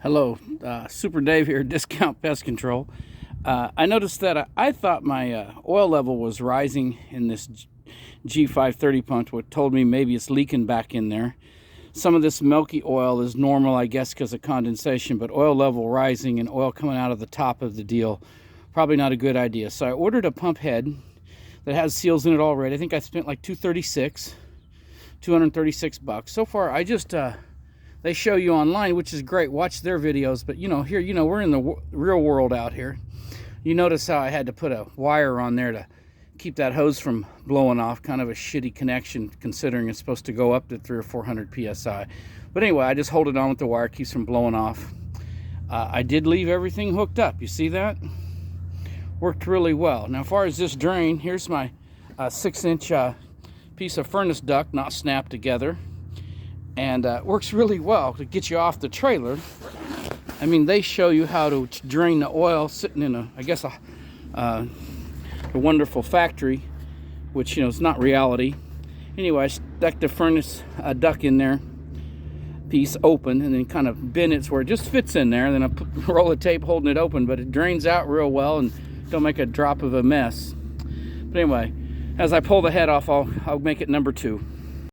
Hello, Super Dave here, Discount Pest Control. I noticed that I thought my oil level was rising in this G530 pump, which told me maybe it's leaking back in there. Some of this milky oil is normal, I guess, because of condensation, but oil level rising and oil coming out of the top of the deal, probably not a good idea. So I ordered a pump head that has seals in it already. I think I spent like $236 bucks. So far, I just they show you online, which is great. Watch their videos, but here, we're in the real world out here. You notice how I had to put a wire on there to keep that hose from blowing off. Kind of a shitty connection considering it's supposed to go up to 300 or 400 psi. But anyway, I just hold it on with the wire, keeps from blowing off. I did leave everything hooked up. You see that? Worked really well. Now, as far as this drain, here's my 6-inch piece of furnace duct not snapped together. And works really well to get you off the trailer. I mean, they show you how to drain the oil sitting in a wonderful factory, which, it's not reality. Anyway, I stuck the furnace duct in there, piece open, and then kind of bend it where it just fits in there. And then I put a roll of tape holding it open, but it drains out real well and don't make a drop of a mess. But anyway, as I pull the head off, I'll make it number 2.